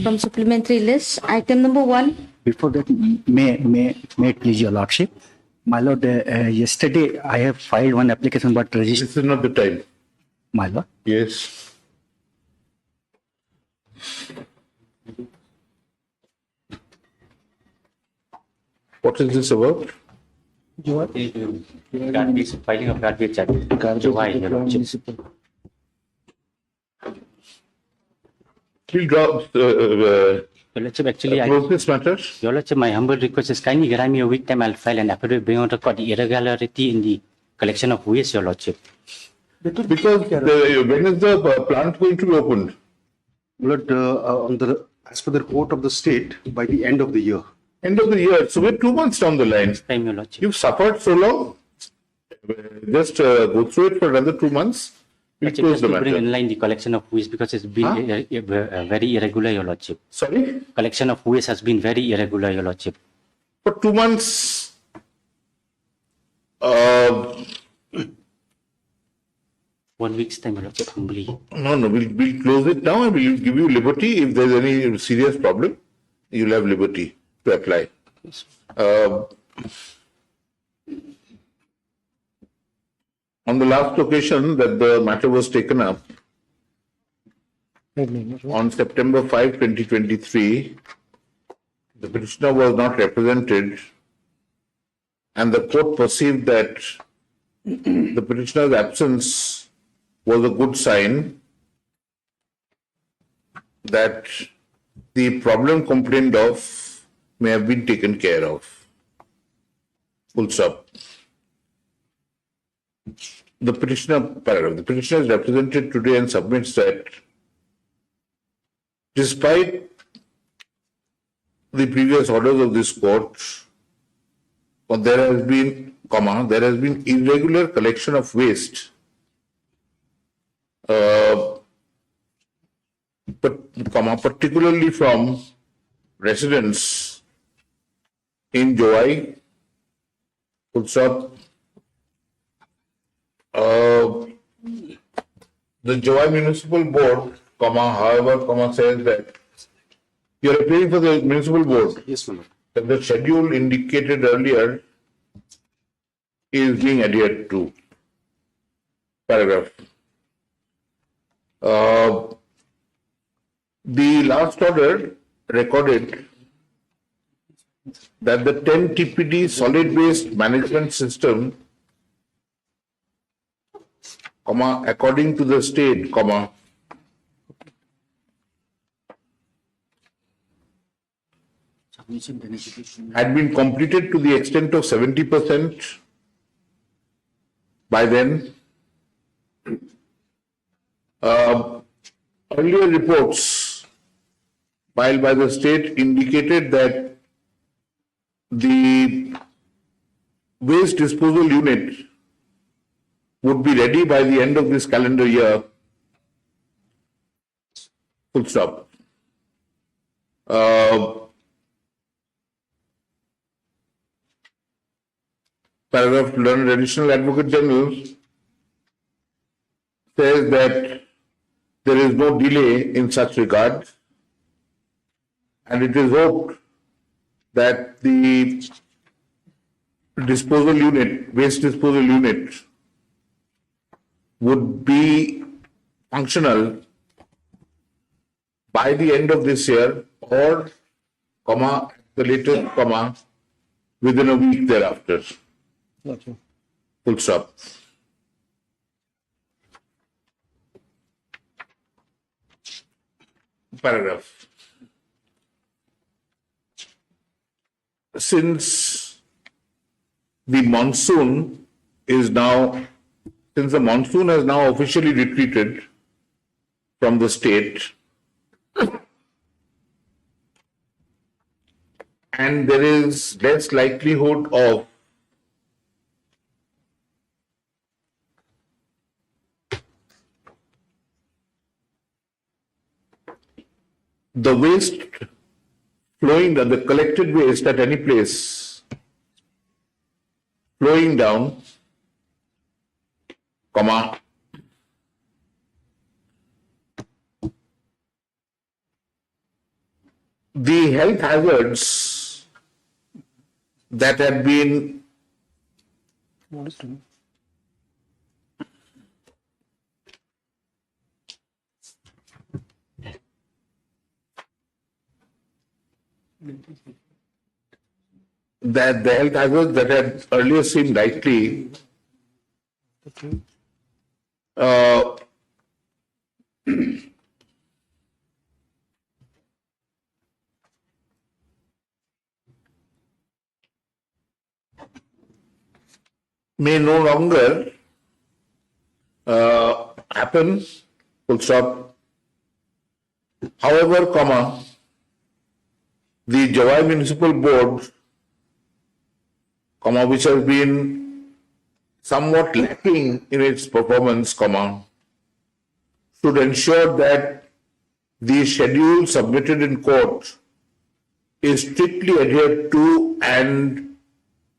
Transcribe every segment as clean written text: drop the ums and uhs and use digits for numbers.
From supplementary list, item number 1. Before that, may it please your lordship. My lord, yesterday I have filed one application but registered. This is not the time. My lord. Yes. What is this about? Filing of garbage charge. Why, Your Lordship? Please drop Your Lordship, actually, close this matter. Your Lordship, my humble request is kindly grant me a week time. I'll file an affidavit bring on record the irregularity in the collection of waste, Your Lordship. Because when is the plant going to be opened? Lord, as per the report of the state, by the end of the year. End of the year. So we're 2 months down the line. Time, Your Lordship. You've suffered so long. Just go through it for another 2 months. We'll Lordship, close just the to bring matter. in line the collection of waste because it's been very irregular, Your Lordship. Sorry? Collection of waste has been very irregular, Your Lordship. For 2 months, 1 week's time, Your Lordship, humbly. no, we'll close it now and we'll give you liberty. If there's any serious problem, you'll have liberty to apply. On the last occasion that the matter was taken up, on September 5, 2023, the petitioner was not represented and the court perceived that the petitioner's absence was a good sign that the problem complained of may have been taken care of. Full stop. The petitioner is represented today and submits that despite the previous orders of this court, there has been irregular collection of waste, particularly from residents in Joai, full stop. The Joai Municipal Board, however, says that you are appealing for the municipal board. Yes, my lord. That the schedule indicated earlier is being adhered to. Paragraph. The last order recorded that the 10 TPD solid waste management system, according to the state, had been completed to the extent of 70% by then. Earlier reports filed by the state indicated that the waste disposal unit would be ready by the end of this calendar year. Full stop. Paragraph Learned Additional Advocate General says that there is no delay in such regard, and it is hoped that the disposal unit, waste disposal unit, would be functional by the end of this year or, at the latest, within a week thereafter. Okay. Full stop. Paragraph. Since the monsoon has now officially retreated from the state, and there is less likelihood of the waste flowing, the collected waste at any place flowing down, the health hazards that had been that the health hazards that had earlier seemed likely may no longer happen, full stop. However, the Jawai Municipal Board, which has been somewhat lacking in its performance, should ensure that the schedule submitted in court is strictly adhered to and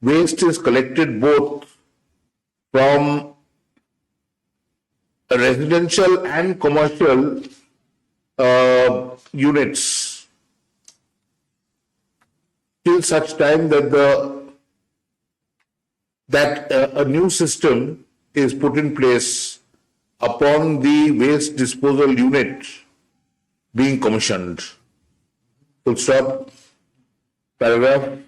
waste is collected both from residential and commercial units till such time that a new system is put in place upon the waste disposal unit being commissioned. Full stop. Paragraph.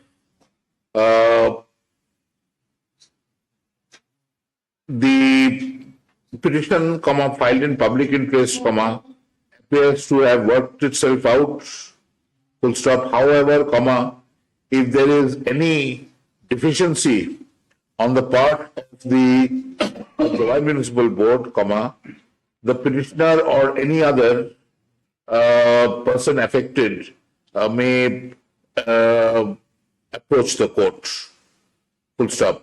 The petition, filed in public interest, appears to have worked itself out. Full stop. However, if there is any deficiency on the part of the Jawai Municipal Board, the petitioner or any other person affected may approach the court. Full stop.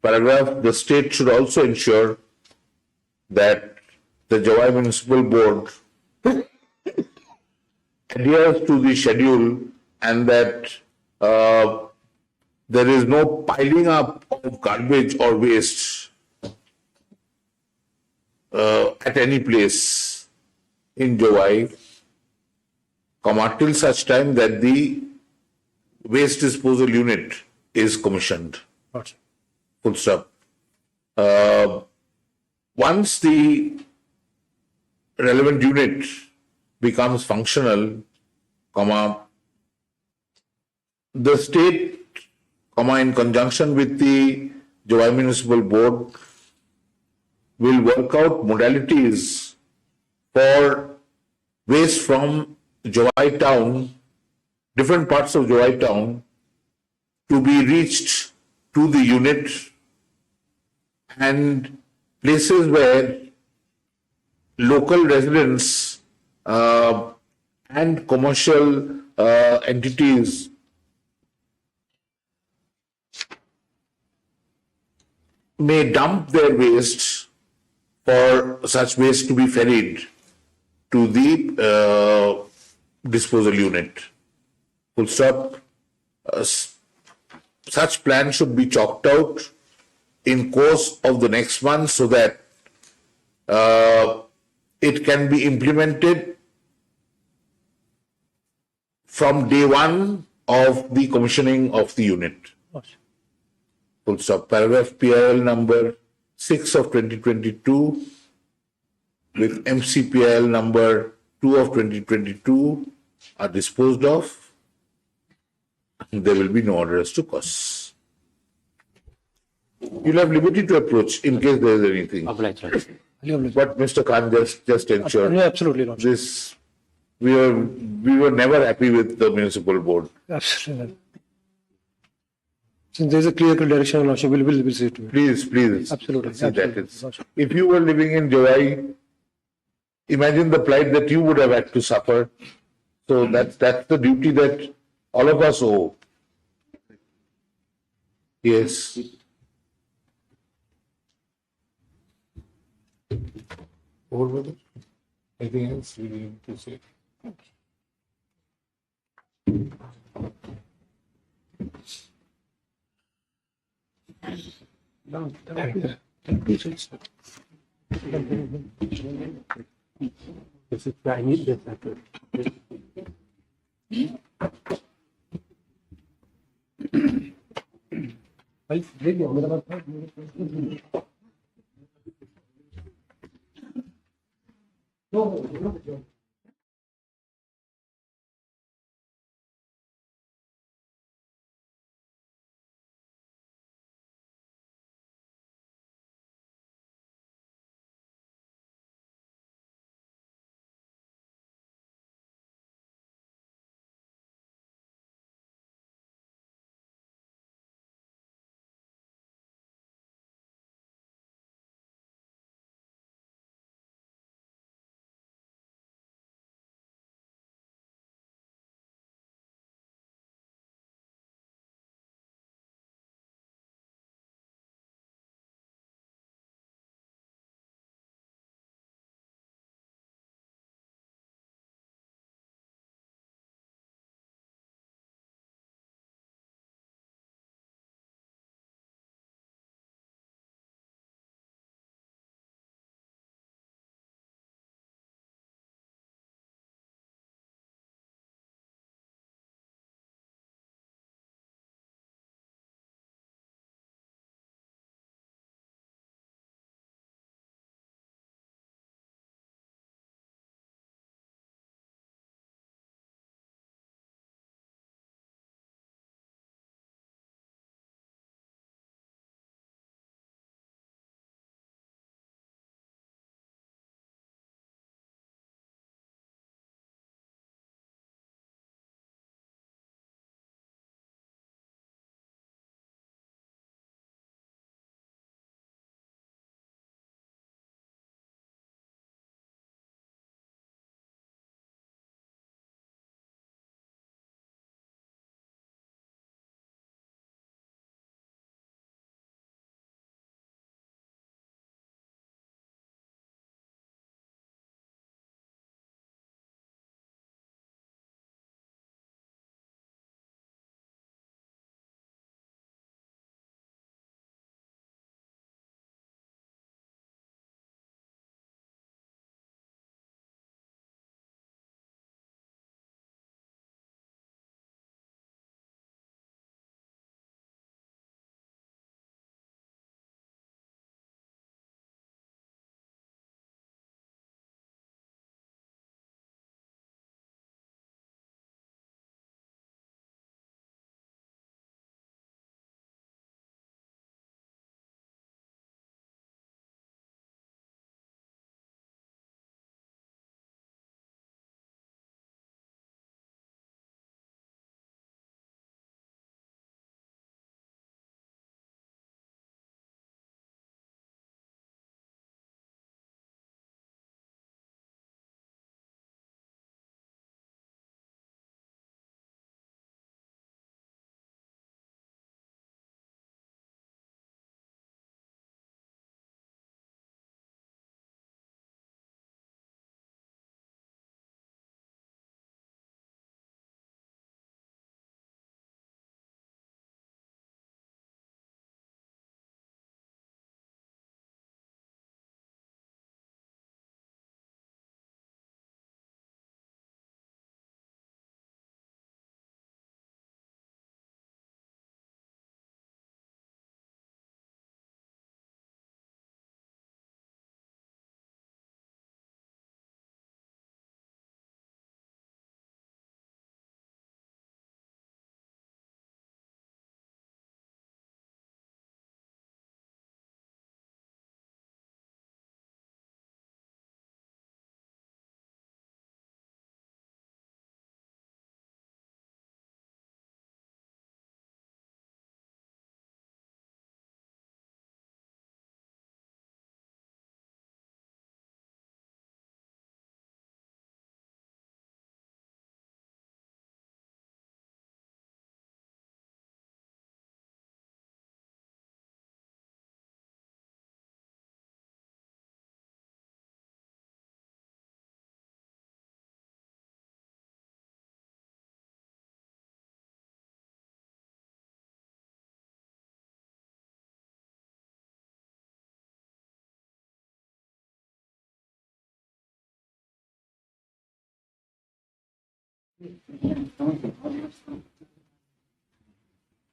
Paragraph. The state should also ensure that the Jawai Municipal Board adheres to the schedule and that there is no piling up of garbage or waste at any place in Jawai, till such time that the waste disposal unit is commissioned. Gotcha. Full stop. Once the relevant unit becomes functional, the state, in conjunction with the Jawai Municipal Board, will work out modalities for waste from Jawai town, different parts of Jawai town, to be reached to the unit, and places where local residents and commercial entities may dump their waste for such waste to be ferried to the disposal unit. Full stop. Such plan should be chalked out in course of the next month so that it can be implemented from day one of the commissioning of the unit. Full stop. Paragraph. PIL number 6 of 2022 with MCPIL number 2 of 2022 are disposed of. There will be no orders to cause. You'll have liberty to approach in case there is anything. Obliged. But Mr. Khan just ensured. No, absolutely not. This, we were never happy with the municipal board. Absolutely not. Since there is a clear direction, we'll see to it. Please. Absolutely. See that Absolutely. if you were living in Jawai, imagine the plight that you would have had to suffer. So that's the duty that all of us owe. Yes. Over with it. Anything else you need to say? I need this.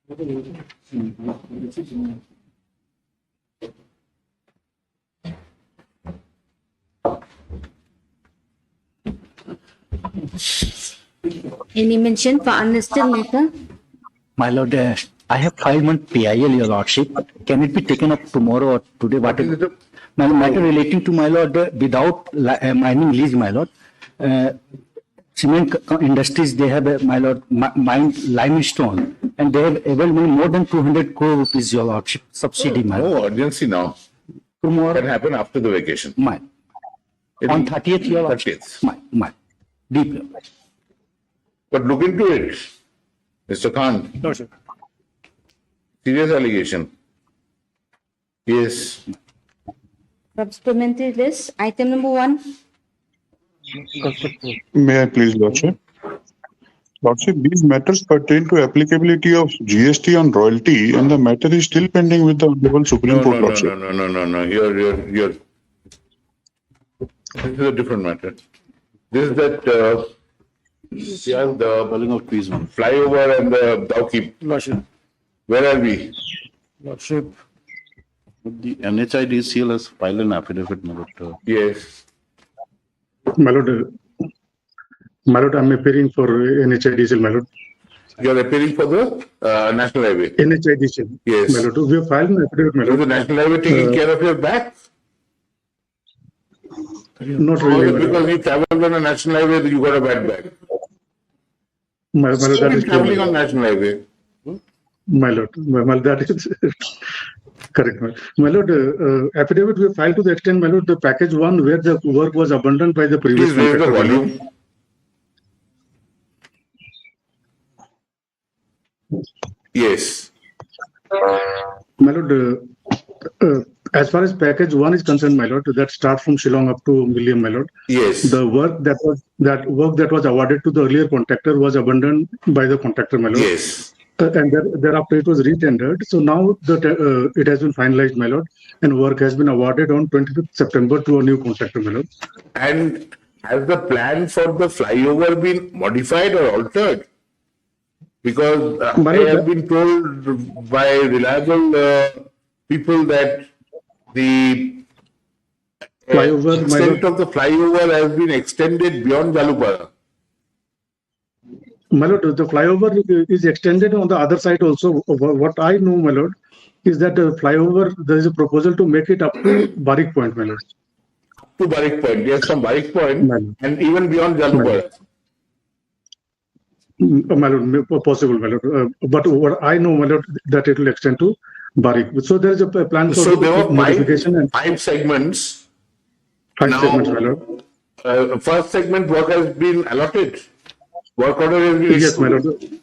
Any mention for unlisted matter? My lord, I have filed one PIL, your lordship. Can it be taken up tomorrow or today? What is it? My matter relating to, my lord, without mining lease, my lord. Cement industries, they have, my lord, mined limestone, and they have availed me more than 200 crore rupees, your lordship, subsidy, my lord. No urgency now. Tomorrow, Can happen after the vacation. my. On 30th, your lordship. 30th. My. Deep, your lordship. But look into it, Mr. Khan. No, sir. Serious allegation. Yes. From supplementary list, item number 1. May I please, Lordship? Lordship, these matters pertain to applicability of GST on royalty, and the matter is still pending with the Honorable Supreme Court, Lordship. No. You're. This is a different matter. This is that. The bullying of trees one. Flyover and the dowkeep. Lordship. Where are we? Lordship. The NHIDCL has filed an affidavit, my lord. Yes. My Lord, I'm appearing for NHIDCL, my Lord. You're appealing for the National Highway. NHIDCL. Yes. My Lord, we have filed an affidavit, my Is the Lord. National Highway taking care of your back? Not Or really, my because Lord. you traveled on a National Highway, you got a bad back. My Lord, that You've is been true, my traveling on Lord. National Highway. My Lord, that is correct, my Lord. My Lord, affidavit we have filed to the extent, my Lord, the package 1 where the work was abandoned by the previous Please raise the contractor, my Lord. volume. Yes. My Lord, as far as package 1 is concerned, my Lord, that starts from Shillong up to William, my Lord. Yes. The work that was awarded to the earlier contractor was abandoned by the contractor, my Lord. Yes. And thereafter it was re-tendered. So now it has been finalized, my Lord, and work has been awarded on 25th September to a new contractor, my Lord. And has the plan for the flyover been modified or altered? Because My I Lord, have been told by reliable people that the flyover, my extent Lord, of the flyover has been extended beyond Jalupara. my Lord, the flyover is extended on the other side also. What I know, my Lord, is that the flyover, there is a proposal to make it up to Barik Point, my Lord. To Barik Point. Yes, from Barik Point My Lord. and even beyond My Jalupara. Lord. My Lord, possible, my Lord. But what I know, my Lord, that it will extend to Barik. So there is a plan for So there were modification and five segments. 5 Now, segments, my Lord. first segment work has been allotted. Work order has been Yes, my issued. Lord.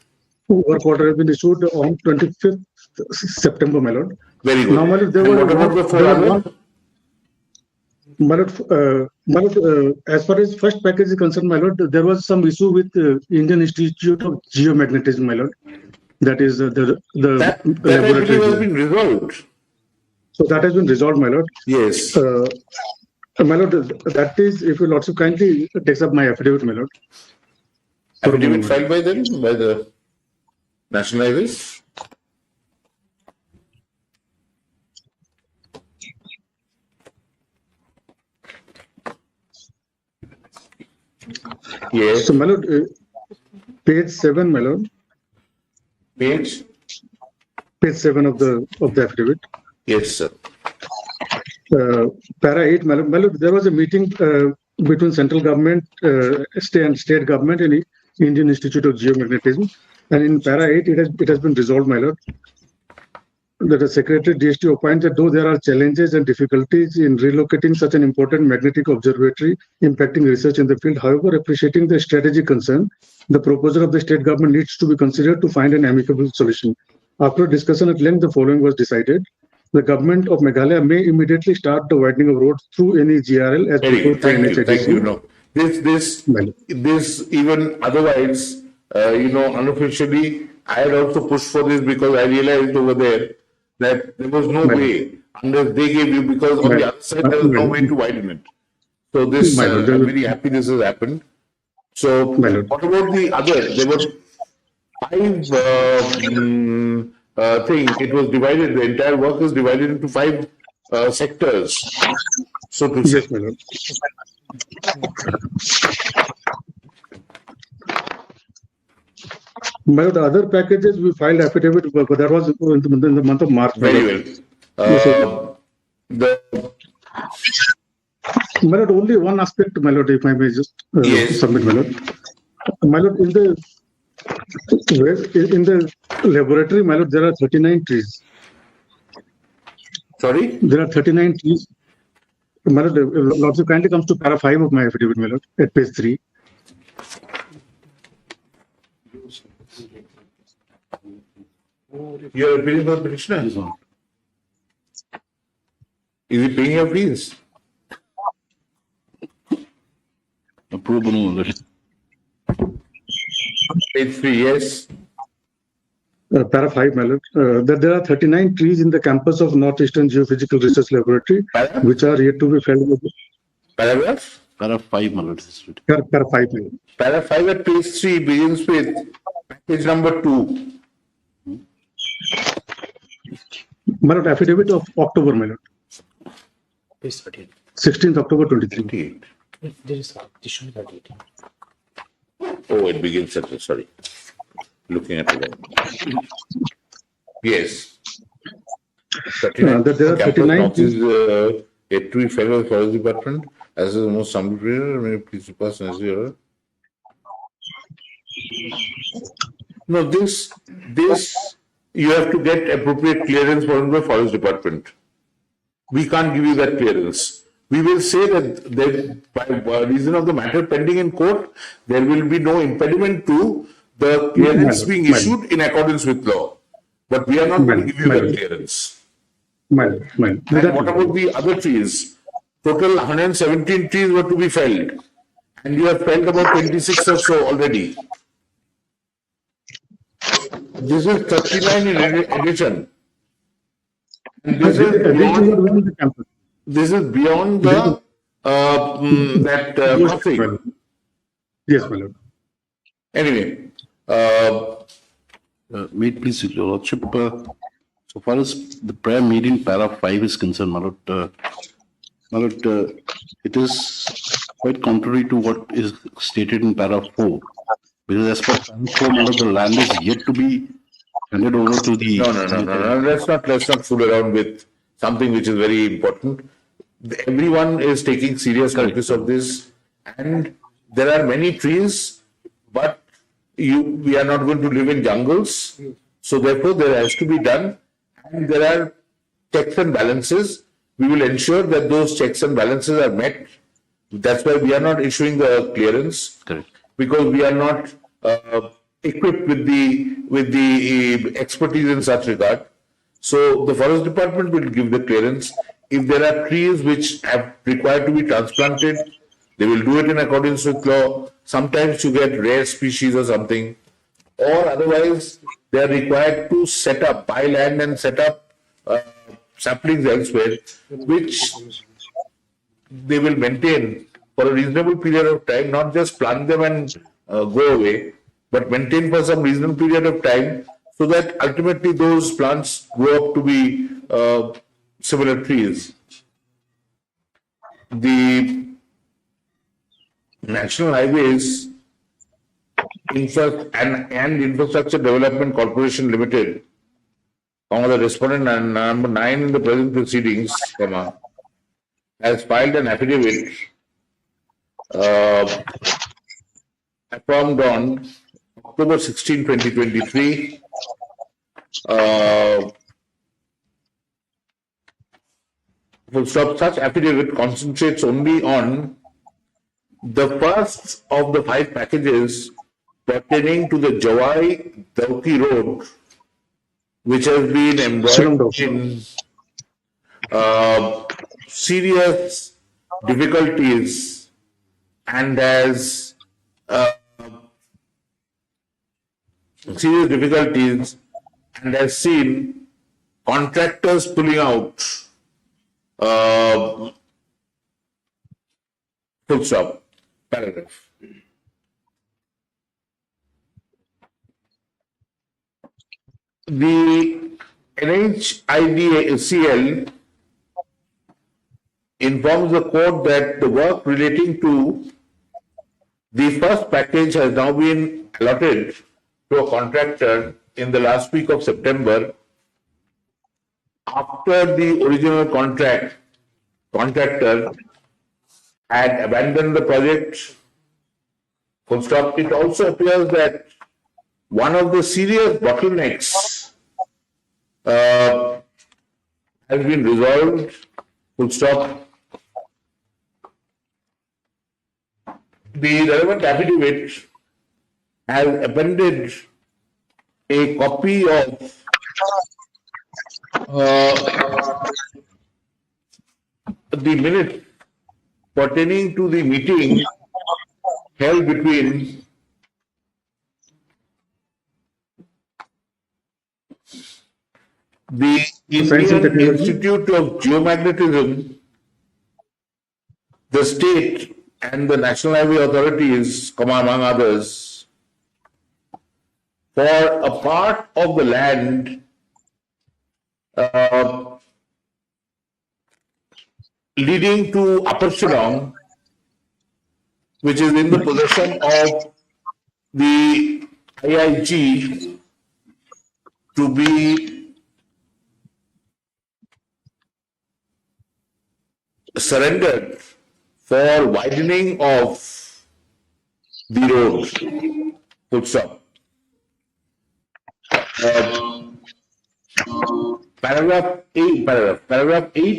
Work order has been issued on 25th September, my Lord. Very good. Now, my Lord, And what about the four others? My Lord, as far as first package is concerned, my Lord, there was some issue with Indian Institute of Geomagnetism, my Lord. That is the That I laboratory. believe has been resolved. So that has been resolved, my Lord. Yes. My Lord, that is, if you Lordship kindly takes up my affidavit, my Lord. Affidavit filed by them, by the National Highways. Yes. So, my Lord, page 7, my Lord. Page? Page 7 of the affidavit. Yes, sir. Para 8, my Lord, there was a meeting between central government, state government, and Indian Institute of Geomagnetism. And in Para 8, it has been resolved, my Lord, that the Secretary DST opines that though there are challenges and difficulties in relocating such an important magnetic observatory impacting research in the field, however, appreciating the strategic concern, the proposal of the state government needs to be considered to find an amicable solution. After discussion at length, the following was decided. The government of Meghalaya may immediately start the widening of roads through any GRL as Very proposed good. by Thank you. Thank you. NHIDC. No, this even otherwise, unofficially, I had also pushed for this because I realized over there that there was no way unless they gave you, because on the other side there was no way to widen it. So this, I'm very happy this has happened. So what about the other? There were thing. It was divided, the entire work is divided into 5 sectors, so to say. Yes, my lord. My lord, the other packages we filed affidavit, but that was in the month of March. My Very lord. well. Yes, sir. The My lord, only one aspect, my lord, if I may just Yes. submit, my lord. My lord, in the laboratory, my lord, there are 39 trees. Sorry? There are 39 trees. My lord, lordship kindly comes to para 5 of my affidavit, my lord, at page 3. You are appealing for the petitioner? Yes, sir. Is he paying your fees? Approve, no, lord. Page 3, yes. Para 5, my lord, that there are 39 trees in the campus of Northeastern Geophysical Research Laboratory, Para? which are yet to be felled with Paragraph? Para 5, my lord. This is it. para 5, my lord. Para 5 at page 3 begins with package number 2. My lord, affidavit of October, my lord, Page 38. 16th October 23. 38. There is additional 38. Oh, it begins at, sorry. Looking at it. Yes. 39. That there are Campus 39 North is yet to be fellow of Forest Department. As is the most summary, may please pass as here. No, this you have to get appropriate clearance from the Forest Department. We can't give you that clearance. We will say that by reason of the matter pending in court, there will be no impediment to the clearance being issued in accordance with law. But we are not going to give you that clearance. My lord. And what about the other trees? Total 117 trees were to be felled. And you have felled about 26 or so already. This is 39 in addition. And this is beyond, within the campus. this is beyond the Yes, crossing. my lord. Yes, my lord. Anyway, Wait, please, your lordship. So far as the prayer made in para 5 is concerned, my lord, it is quite contrary to what is stated in para 4. Because as per para 4, my lord, the land is yet to be handed over to the... no. Let's not fool around with something which is very important. Everyone is taking serious notice of this, and there are many trees, but we are not going to live in jungles. So therefore, there has to be done, and there are checks and balances. We will ensure that those checks and balances are met. That's why we are not issuing the clearance. Correct. Because we are not equipped with the expertise in such regard. So the Forest Department will give the clearance. If there are trees which have required to be transplanted, they will do it in accordance with law. Sometimes you get rare species or something, or otherwise they are required to buy land and set up saplings elsewhere, which they will maintain for a reasonable period of time, not just plant them and go away, but maintain for some reasonable period of time so that ultimately those plants grow up to be similar trees. The National Highways and Infrastructure Development Corporation Limited, the respondent number 9 in the present proceedings, has filed an affidavit affirmed on October 16, 2023. Such affidavit concentrates only on the first of the 5 packages pertaining to the Jawai-Dauki Road, which has been embroiled in serious difficulties and has seen contractors pulling out. Full stop. Paragraph. the NHIDCL informs the court that the work relating to the first package has now been allotted to a contractor in the last week of September after the original contractor had abandoned the project. Full stop. It also appears that one of the serious bottlenecks has been resolved. Full stop. The relevant affidavit has appended a copy of the minute pertaining to the meeting held between the Science and Indian Technology. Institute of Geomagnetism, the state, and the National Highway Authorities, among others, for a part of the land leading to Upper Shillong, which is in the possession of the IIG, to be surrendered for widening of the road. Full stop. Paragraph 8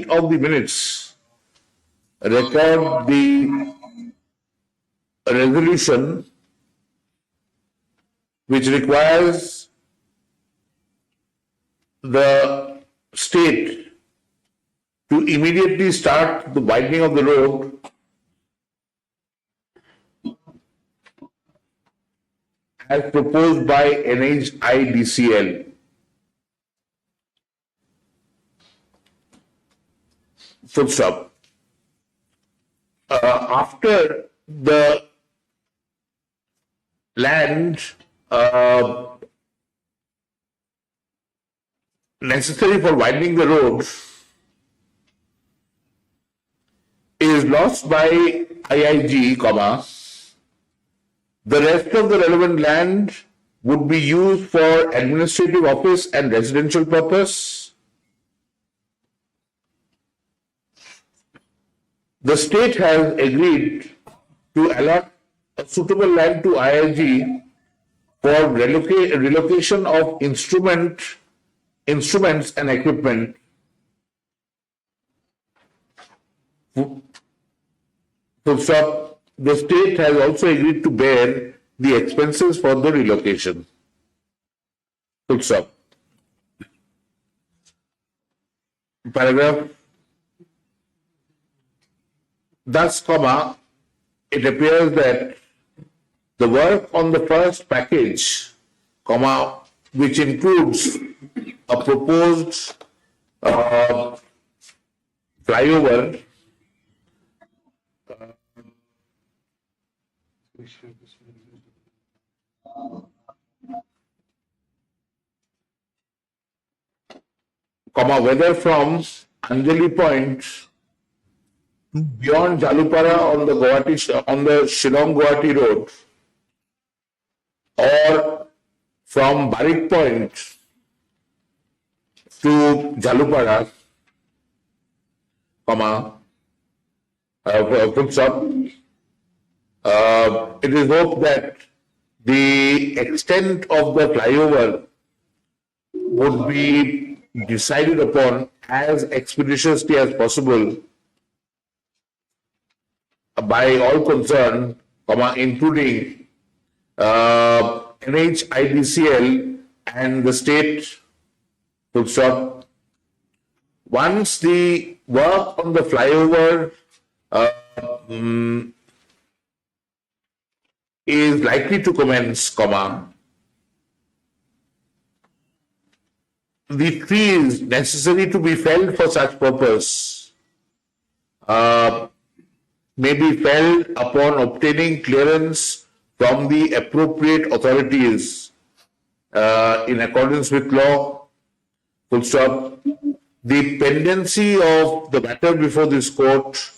of the minutes record the resolution which requires the state to immediately start the widening of the road as proposed by NHIDCL. Full stop. After the land necessary for widening the road is lost by IIG, the rest of the relevant land would be used for administrative office and residential purpose. The state has agreed to allot a suitable land to IIG for relocation of instruments and equipment. Full stop. The state has also agreed to bear the expenses for the relocation. Full stop. Paragraph. Thus, it appears that the work on the first package, which includes a proposed flyover, whether from Anjali Point beyond Jalupara on the Shillong-Guwahati road, or from Barik Point to Jalupara, full stop. It is hoped that the extent of the flyover would be decided upon as expeditiously as possible by all concerned, including NHIDCL and the state. Full stop. Once the work on the flyover is likely to commence, the trees necessary to be felled for such purpose may be felled upon obtaining clearance from the appropriate authorities in accordance with law, full stop. The pendency of the matter before this court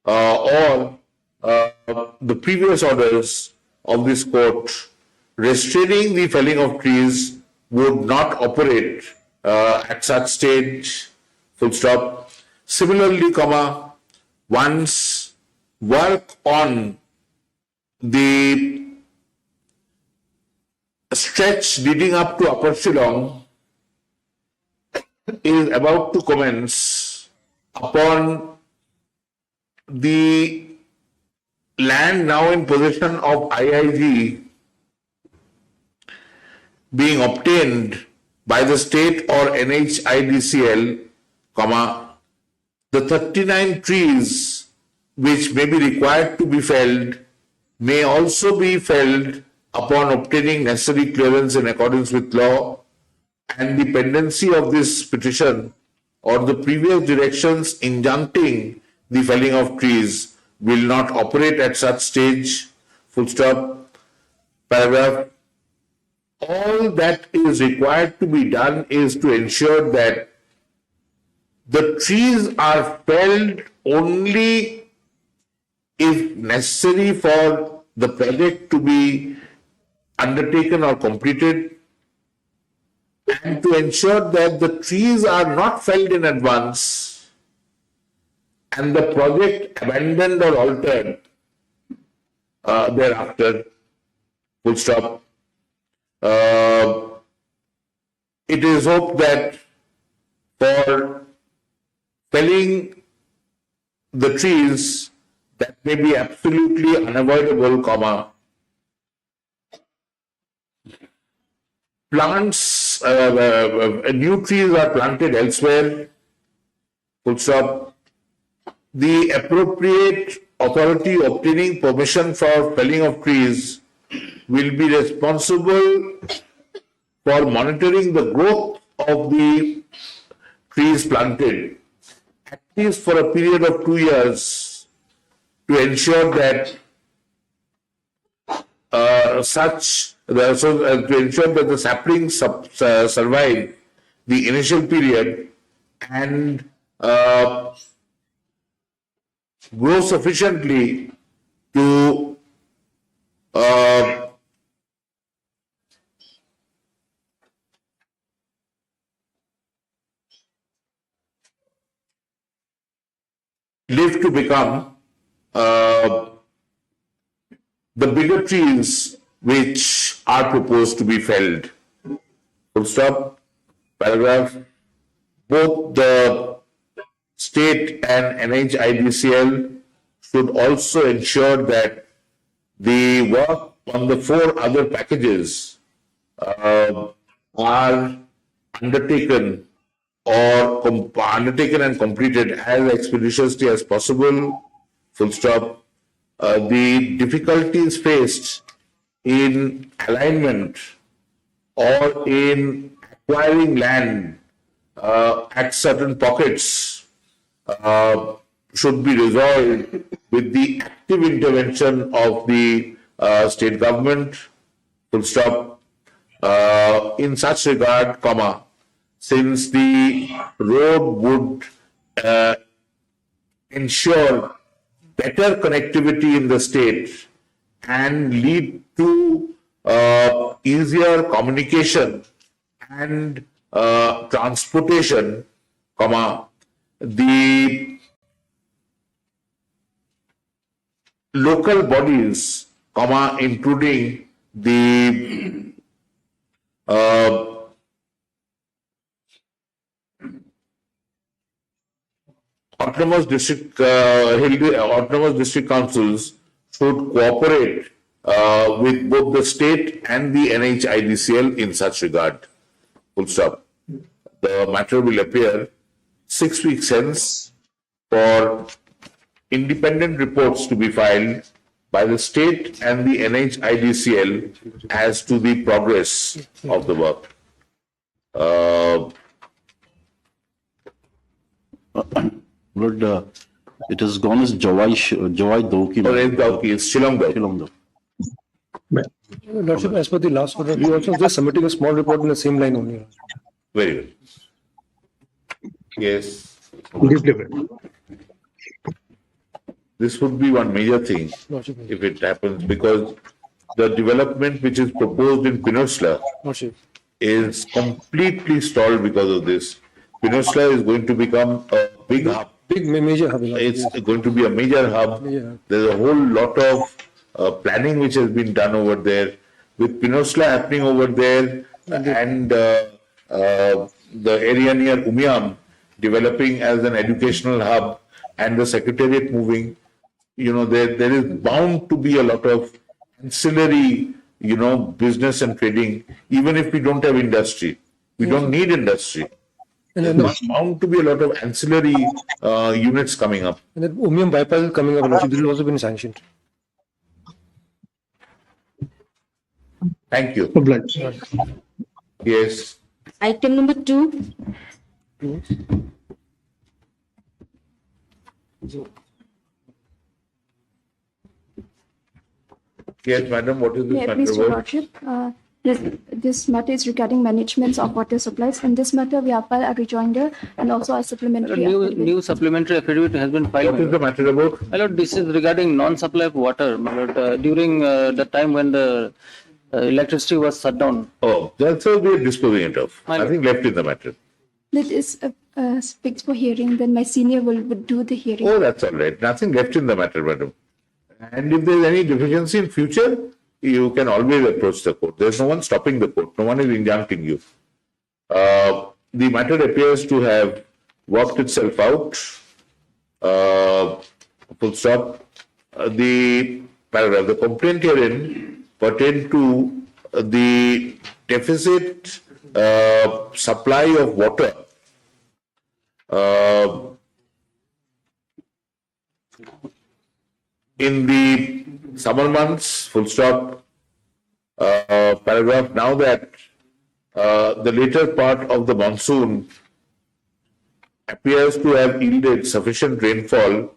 or the previous orders of this court restraining the felling of trees would not operate at such stage, full stop. Similarly, comma, once work on the stretch leading up to Upper Shillong is about to commence upon the land now in possession of IIG being obtained by the state or NHIDCL, comma, the 39 trees which may be required to be felled may also be felled upon obtaining necessary clearance in accordance with law, and the pendency of this petition or the previous directions injuncting the felling of trees will not operate at such stage, full stop. Paragraph. All that is required to be done is to ensure that the trees are felled only if necessary for the project to be undertaken or completed, and to ensure that the trees are not felled in advance and the project abandoned or altered thereafter, full stop. It is hoped that for felling the trees that may be absolutely unavoidable, comma, plants, new trees are planted elsewhere, full stop. The appropriate authority obtaining permission for felling of trees will be responsible for monitoring the growth of the trees planted, at least for a period of 2 years, to ensure that to ensure that the saplings survive the initial period and grow sufficiently to live to become the bigger trees which are proposed to be felled. Full stop. Paragraph. Both the state and NHIDCL should also ensure that the work on the 4 other packages are undertaken and completed as expeditiously as possible. Full stop. The difficulties faced in alignment or in acquiring land at certain pockets should be resolved with the active intervention of the state government, full stop. In such regard, comma, since the road would ensure better connectivity in the state and lead to easier communication and transportation, comma, the local bodies, comma, including the autonomous district councils should cooperate with both the state and the NHIDCL in such regard. Full stop. The matter will appear 6 weeks hence for independent reports to be filed by the state and the NHIDCL as to the progress of the work. Lord, it has gone as Jawai Doki. It's Shillong. Shillong. Lordship, as per the last order, we also just submitting a small report in the same line only. Very well. Yes. Deeply well. This would be one major thing Lordship, if it happens, because the development which is proposed in Peninsula Lordship. is completely stalled because of this. Peninsula is going to become a big hub. Big major hub. It's going to be a major hub. Yeah. There's a whole lot of planning which has been done over there. With Peninsula happening over there and the area near Umiam developing as an educational hub and the secretariat moving, there is bound to be a lot of ancillary, business and trading, even if we don't have industry. We don't need industry. And then, There's bound to be a lot of ancillary units coming up. and then Umiam bypass is coming up. Lordship, this has also been sanctioned. Thank you. Obliged. Yes. Item number 2. Yes, madam, what is this Yeah, matter please, Your about? Lordship. This matter is regarding management of water supplies. In this matter, we have filed a rejoinder and also a supplementary. affidavit. New supplementary affidavit has been filed. What is the matter about? My lord, this is regarding non-supply of water. My lord, during the time when the electricity was shut down. Oh, that's how we are disposing it of. My Nothing left in the matter. That is fixed for hearing. Then my senior would do the hearing. Oh, that's all right. Nothing left in the matter, madam. And if there is any deficiency in future, you can always approach the court. There's no one stopping the court. No one is injuncting you. The matter appears to have worked itself out. Full stop. The paragraph, the complaint herein pertain to the deficit supply of water in the summer months, full stop, paragraph, now that the later part of the monsoon appears to have yielded sufficient rainfall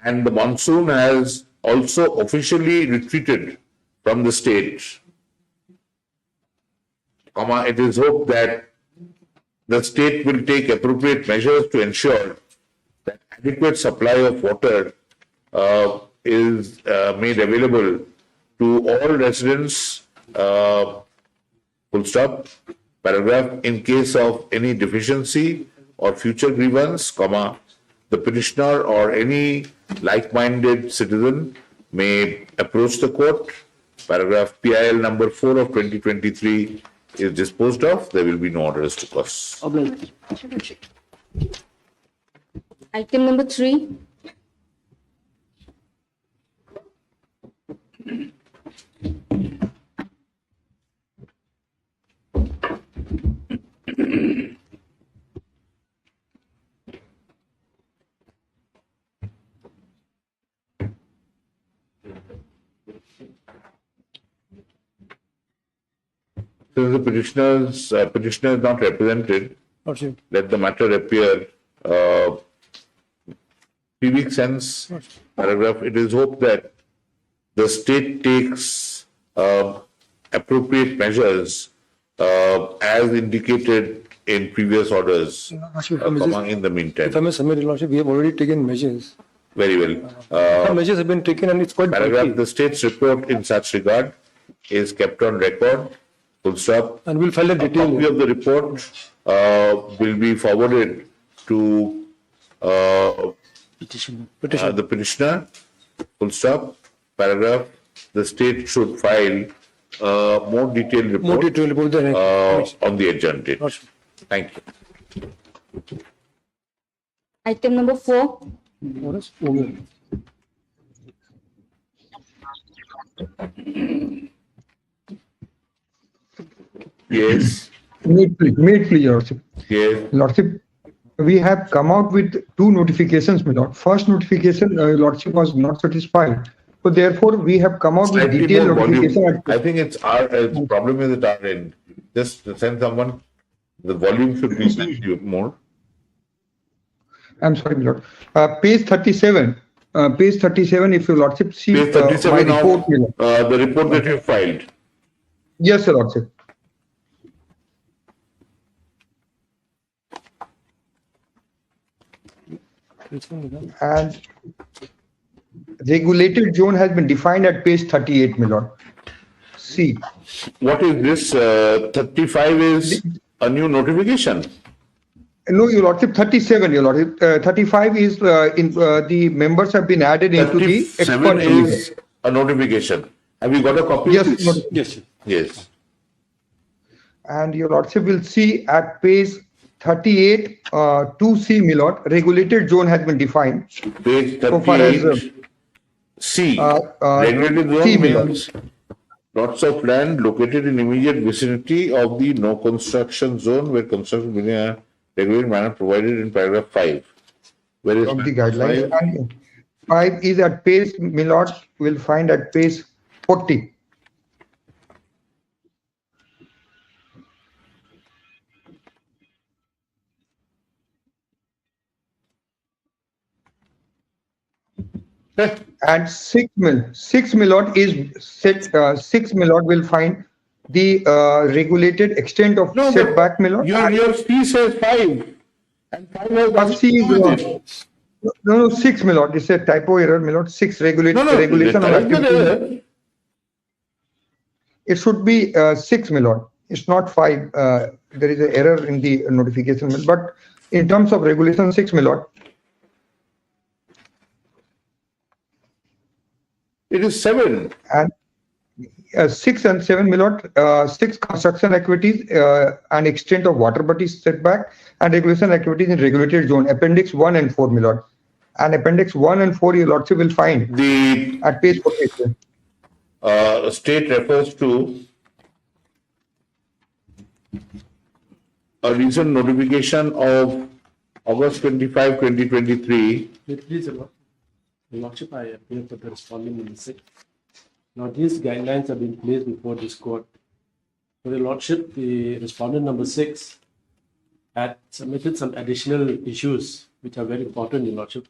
and the monsoon has also officially retreated from the state, it is hoped that the state will take appropriate measures to ensure that adequate supply of water is made available to all residents, full stop, paragraph, in case of any deficiency or future grievance, the petitioner or any like-minded citizen may approach the court. Paragraph PIL number 4 of 2023 is disposed of. There will be no orders to cause. Obliged. Item number 3. Since the petitioner is not represented, Lordship. let the matter appear 3 weeks hence. Paragraph, it is hoped that the state takes appropriate measures as indicated in previous orders, in the meantime. If I may submit, Lordship, we have already taken measures. Very well. Some measures have been taken and it's quite Paragraph, bulky. the state's report in such regard is kept on record. Full stop. And we'll file a A copy detail. of the report will be forwarded to Petition. the petitioner. Full stop. Paragraph, the state should file more detailed More report detail about the on the adjourned date. Lordship. Thank you. Item number 4. What is Umiam? Yes. May it please, Your Lordship. Yes. Lordship, we have come out with 2 notifications, my lord. First notification, Lordship was not satisfied. So therefore, we have come out with Slightly detailed more notification. volume. I think it's our problem is at our end. Just send someone. The volume should be slightly more. I'm sorry, my lord. Page 37, page 37, if your lordship see Page my 37 report. of the report that you filed. Yes, Your Lordship. And regulated zone has been defined at page 38, my lord. See. What is this? 35 is a new notification. No, Your Lordship, 37, Your Lordship. 35 is the members have been added into the 37 is a notification. Have you got a copy Yes, of this? Your Lordship. Yes. Yes. And Your Lordship will see at page 38, 2C, my lord, regulated zone has been defined. Page So far as, 38, C. Regulated C, zone my lord. means lots of land located in immediate vicinity of the no construction zone where construction in a regulated manner provided in paragraph 5. Where is Of the paragraph guidelines. 5? And 5 is at page, my lord, will find at page 40. And 6 my lord is set, 6 my lord will find the regulated extent of No, setback, my lord. your C says 5. And 5 has nothing C to is do with it. no, 6 my lord. It's a typo error, my lord. 6 No, regulation of correct the activity. error. It should be 6, my lord. It's not 5. There is an error in the notification, but in terms of regulation 6, my lord. It is 7. And 6 and 7, my lord, 6 construction activities and extent of water body setback and regulation activities in regulated zone, appendix 1 and 4, my lord. And appendix 1 and 4, your lordship will find The at page 48. state refers to a recent notification of August 25, 2023. Please, Your Lordship, I appeal for the responding number 6. Now, these guidelines have been placed before this court. For Your Lordship, the respondent number 6 had submitted some additional issues which are very important, Your Lordship,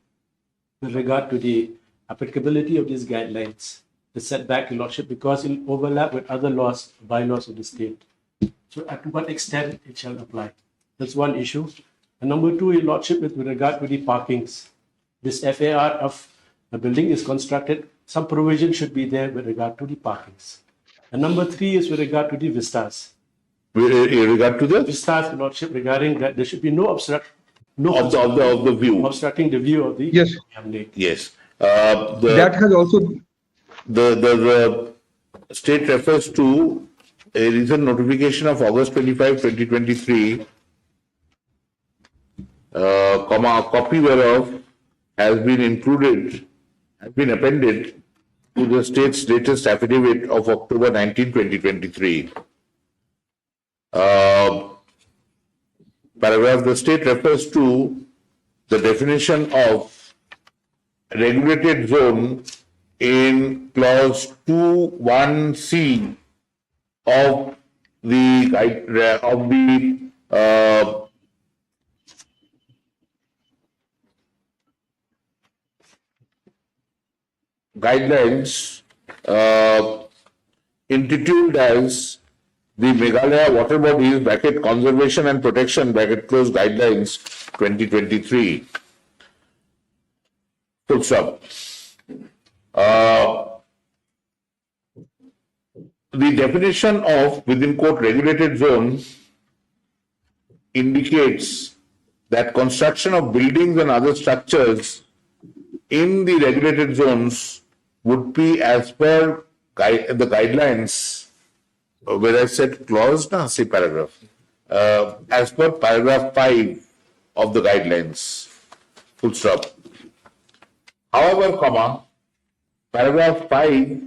with regard to the applicability of these guidelines, the setback, Your Lordship, because it will overlap with other laws, bylaws of the state. So, at what extent it shall apply? That's one issue. And number 2, Your Lordship, with regard to the parkings, this FAR of the building is constructed, some provision should be there with regard to the parkings. And number 3 is with regard to the vistas. With regard to the Vistas, Your Lordship, regarding that there should be no of the view. obstructing the view of the Yes. lake. Yes. That has also The state refers to a recent notification of August 25, 2023, a copy whereof has been appended to the state's latest affidavit of October 19, 2023. Paragraph, the state refers to the definition of regulated zone in clause 2(1)(c) of the guidelines intituled as the Meghalaya Water Bodies (Conservation and Protection) Guidelines 2023. Full stop. The definition of within quote regulated zone indicates that construction of buildings and other structures in the regulated zones would be as per the guidelines, where I said clause, say paragraph, as per paragraph 5 of the guidelines. Full stop. However, paragraph 5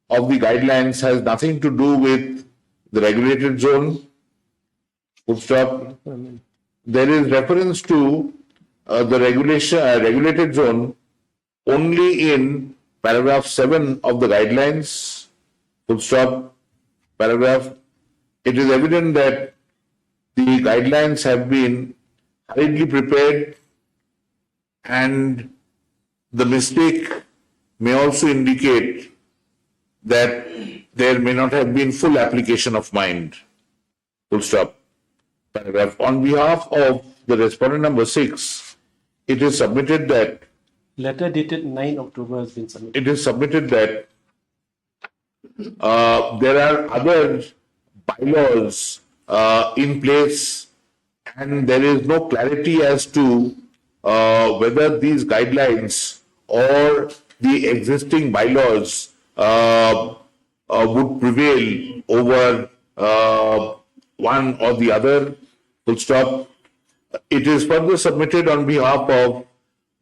of the guidelines has nothing to do with the regulated zone. Full stop. There is reference to the regulated zone only in paragraph 7 of the guidelines. Full stop. Paragraph. It is evident that the guidelines have been hurriedly prepared and the mistake may also indicate that there may not have been full application of mind. Full stop. Paragraph. On behalf of the respondent number 6, it is submitted that Letter dated 9 October has been submitted. it is submitted that there are other bylaws in place, and there is no clarity as to whether these guidelines or the existing bylaws would prevail over one or the other. Full stop. It is further submitted on behalf of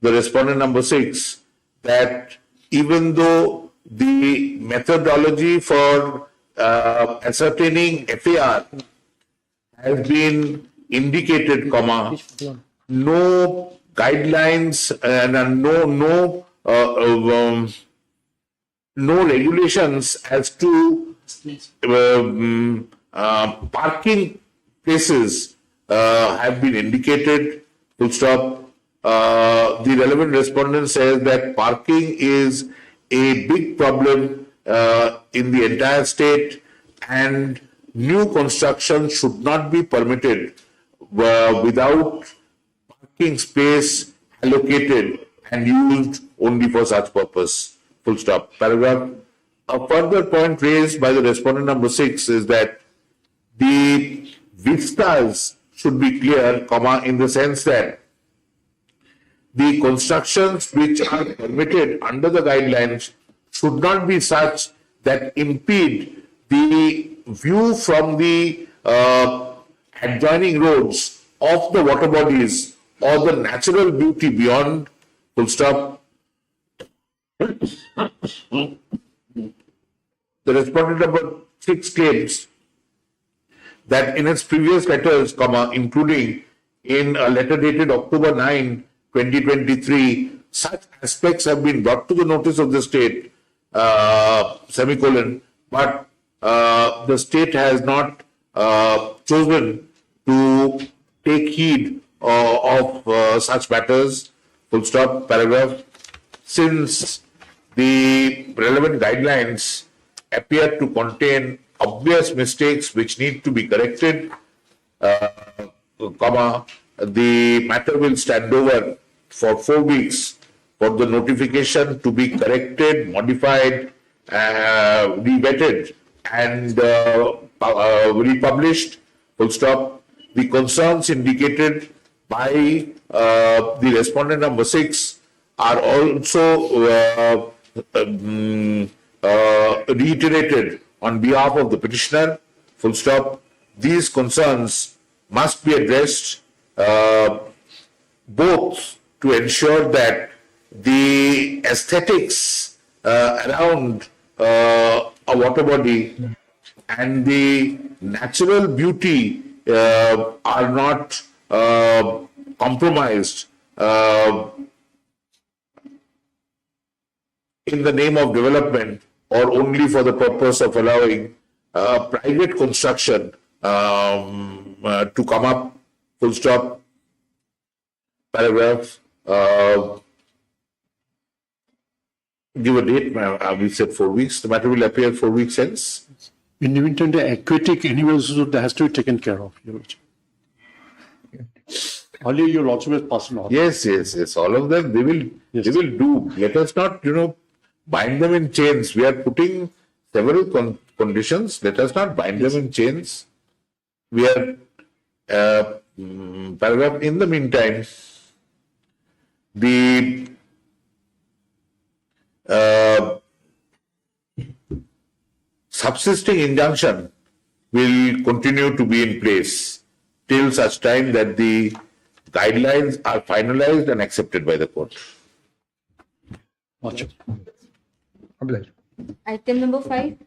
the respondent number 6 that even though the methodology for ascertaining FAR has been indicated, comma, no guidelines and no regulations as to parking places have been indicated. Full stop. The relevant respondent says that parking is a big problem in the entire state, and new construction should not be permitted without parking space allocated and used only for such purpose. Full stop. Paragraph. A further point raised by the respondent number 6 is that the vistas should be clear, comma, in the sense that the constructions which are permitted under the guidelines should not be such that impede the view from the adjoining roads of the water bodies or the natural beauty beyond. Full stop. The respondent number 6 claims that in its previous letters, comma, including in a letter dated October 9, 2023, such aspects have been brought to the notice of the state, semicolon, but the state has not chosen to take heed of such matters. Full stop. Paragraph. Since the relevant guidelines appear to contain obvious mistakes which need to be corrected, comma, the matter will stand over for 4 weeks for the notification to be corrected, modified, revetted, and republished. Full stop. The concerns indicated by the respondent number 6 are also reiterated on behalf of the petitioner. Full stop. These concerns must be addressed both to ensure that the aesthetics around a water body and the natural beauty are not compromised in the name of development or only for the purpose of allowing private construction to come up. Full stop. Paragraph. Give a date, we said 4 weeks. The matter will appear 4 weeks hence. In the meantime, the aquatic animals that has to be taken care of, Your Lordship. Only Your Lordship has passed an order. Yes. All of them, they will do. Let us not, bind them in chains. We are putting several conditions. Let us not bind them in chains. We are, paragraph, in the meantime, the subsisting injunction will continue to be in place till such time that the guidelines are finalized and accepted by the court. Lordship. Item number 5.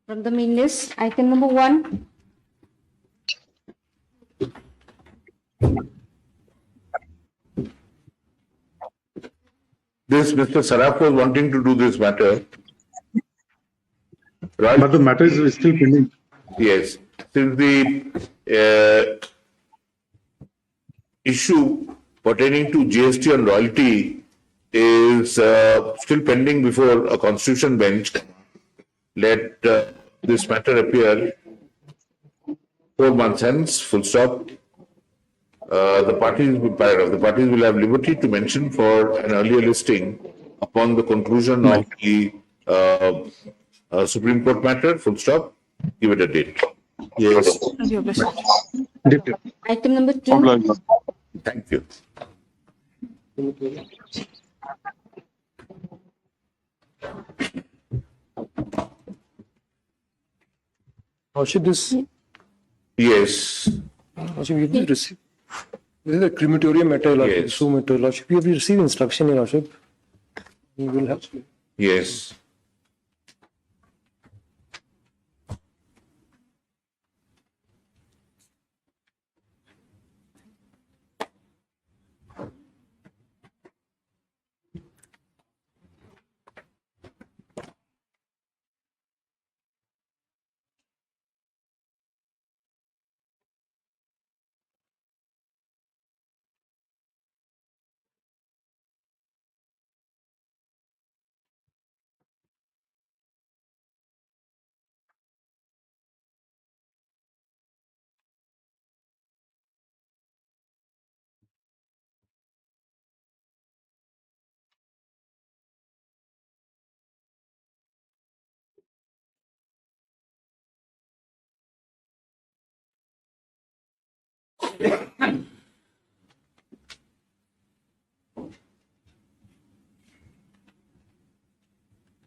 From the main list, item number 1. This Mr. Saraf was wanting to do this matter. Right? But the matter is still pending. Yes. Since the issue pertaining to GST and royalty is still pending before a constitution bench, let this matter appear 4 months hence, full stop. The parties will have liberty to mention for an earlier listing upon the conclusion of the Supreme Court matter, full stop. Give it a date. Yes. Item number 2. Thank you. How should this? Yes. How should we receive? This is a crematorium matter, Lordship. Yes. So matter, Lordship. We have received instruction, Your Lordship. We will have. Yes.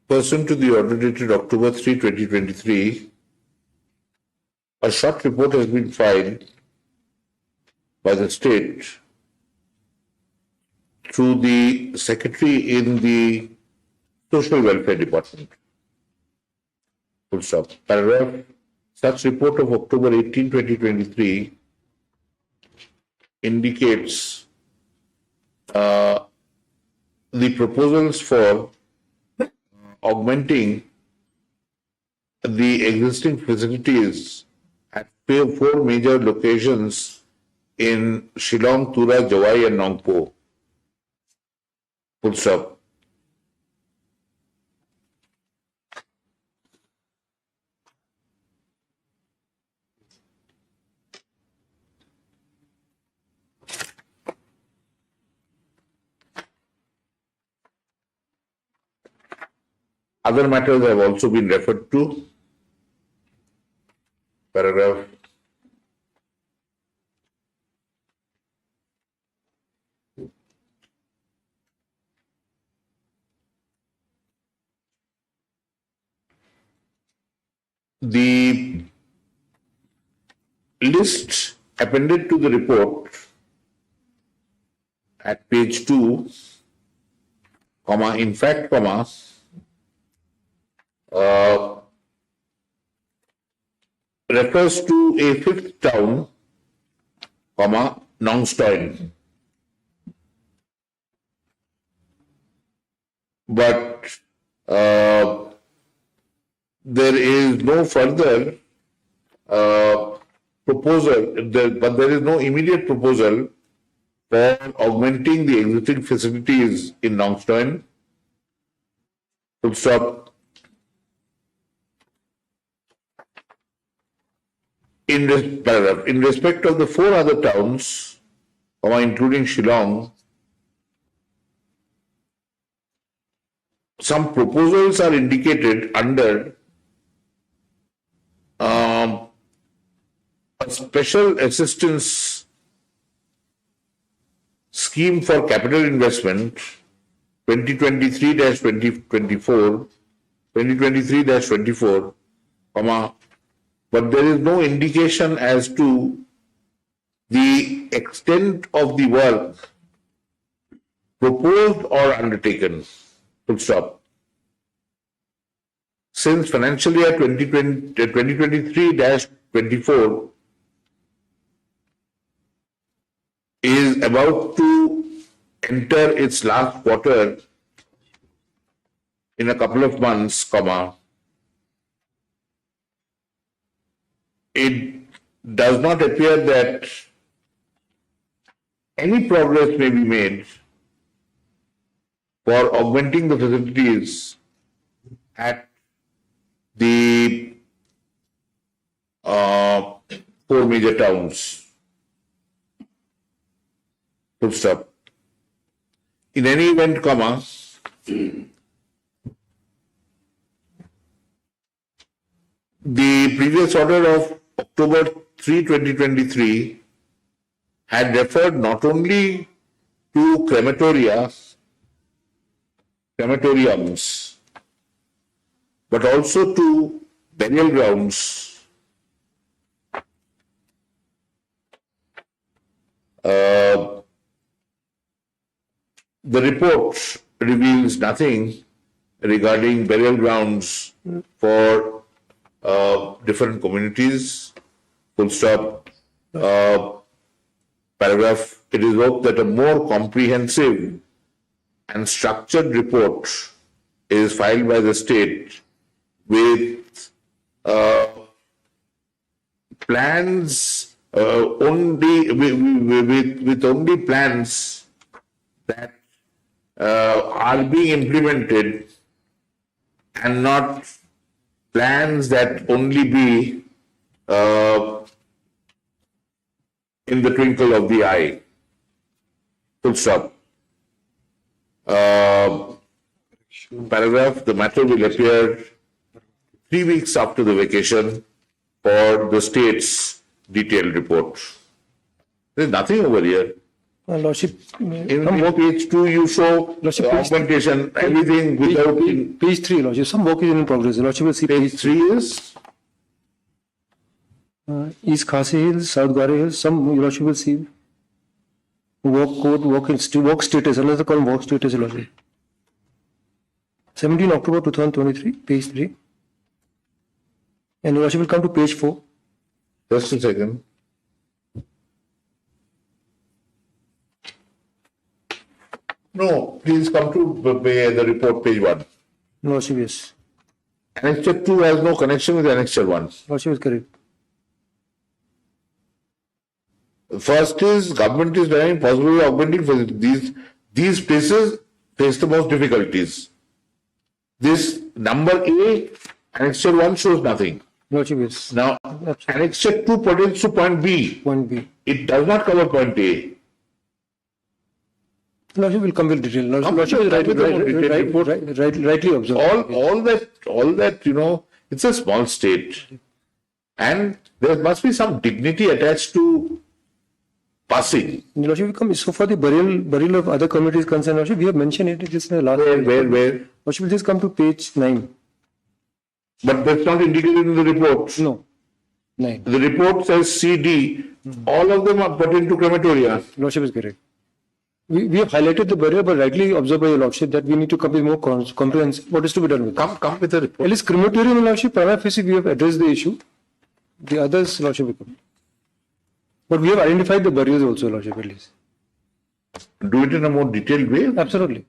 Pursuant to the order dated October 3, 2023, a short report has been filed by the state through the secretary in the Social Welfare Department. Full stop. Paragraph. Such report of October 18, 2023 indicates the proposals for augmenting the existing facilities at 4 major locations in Shillong, Tura, Jawai and Nongpo. Full stop. Other matters have also been referred to. Paragraph. The list appended to the report at page 2, in fact, refers to a 5th town, Nongstoin. But there is no further proposal, but there is no immediate proposal for augmenting the existing facilities in Nongstoin. Full stop. In this paragraph, in respect of the 4 other towns, including Shillong, some proposals are indicated under a special assistance scheme for capital investment 2023-24, but there is no indication as to the extent of the work proposed or undertaken. Full stop. since financial year 2023-24 is about to enter its last quarter in a couple of months, it does not appear that any progress may be made for augmenting the facilities at the 4 major towns. Full stop. In any event, the previous order of October 3, 2023 had referred not only to crematoriums, but also to burial grounds. The report reveals nothing regarding burial grounds for different communities. Full stop. Paragraph. It is hoped that a more comprehensive and structured report is filed by the state with plans only with only plans that are being implemented and not plans that only be in the twinkle of the eye. Full stop. Paragraph. The matter will appear 3 weeks after the vacation for the state's detailed report. There is nothing over here. Lordship, In page 2, you show augmentation, everything without. page 3, Lordship, some work is in progress. Lordship will see Page 3 is East Khasi Hills, South Gare Hills, some Lordship will see work code, work status, another column work status, Lordship. 17 October 2023, page 3. And Lordship will come to page 4. just a second. No, please come to the report, page 1. Lordship, yes. Annexure 2 has no connection with Annexure 1. Lordship is correct. First is government is very possibly augmenting for these places face the most difficulties. This number A, Annexure 1 shows nothing. Lordship, yes. Now, Annexure 2 pertains to point B. Point B. It does not cover point A. Lordship will come with detail. Lordship is rightly observed. All that, it's a small state. And there must be some dignity attached to passing. Lordship will come. So for the burial of other communities concerned, Lordship, we have mentioned it just in the last. Where? Lordship will just come to page 9. But that's not indicated in the report. No. 9. The report says CD. All of them are pertain to crematoria. Lordship is correct. We have highlighted the barrier, but rightly observed by your Lordship that we need to come with more comprehensive. What is to be done with? Come with the report. At least crematorium, Lordship, prima facie, we have addressed the issue. The others, Lordship, will come. But we have identified the barriers also, Lordship, at least. Do it in a more detailed way. Absolutely.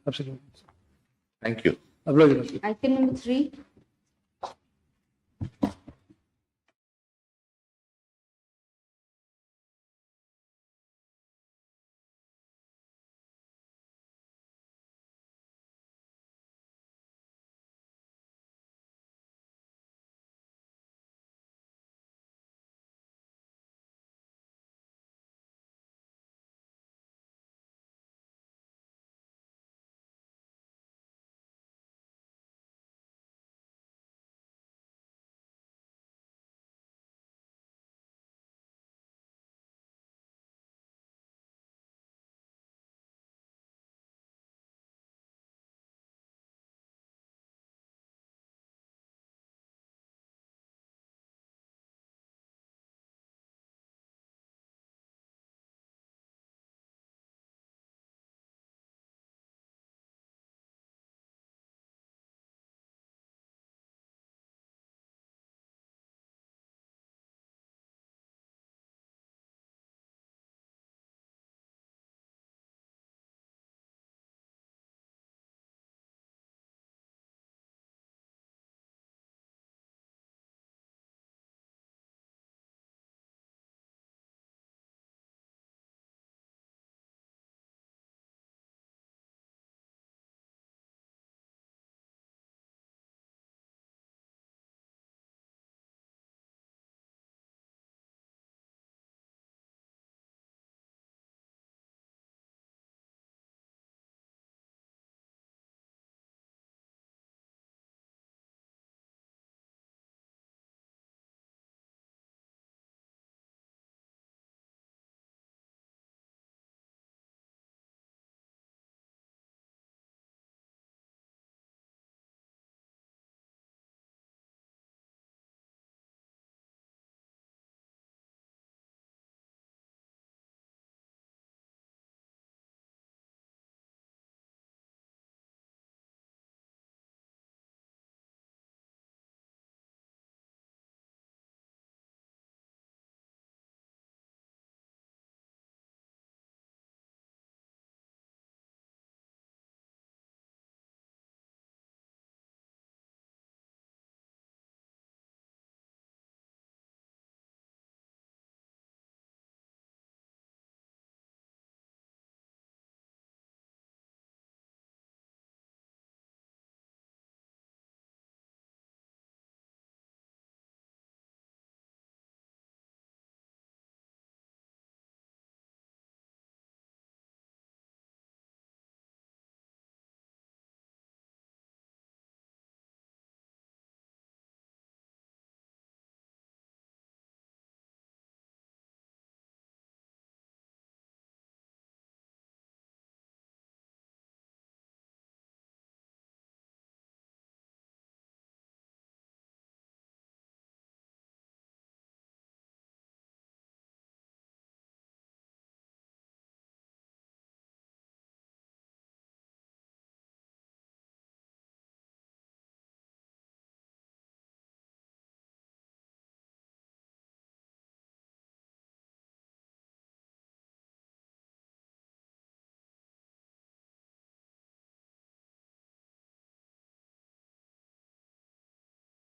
Thank you. Lordship. Item number 3.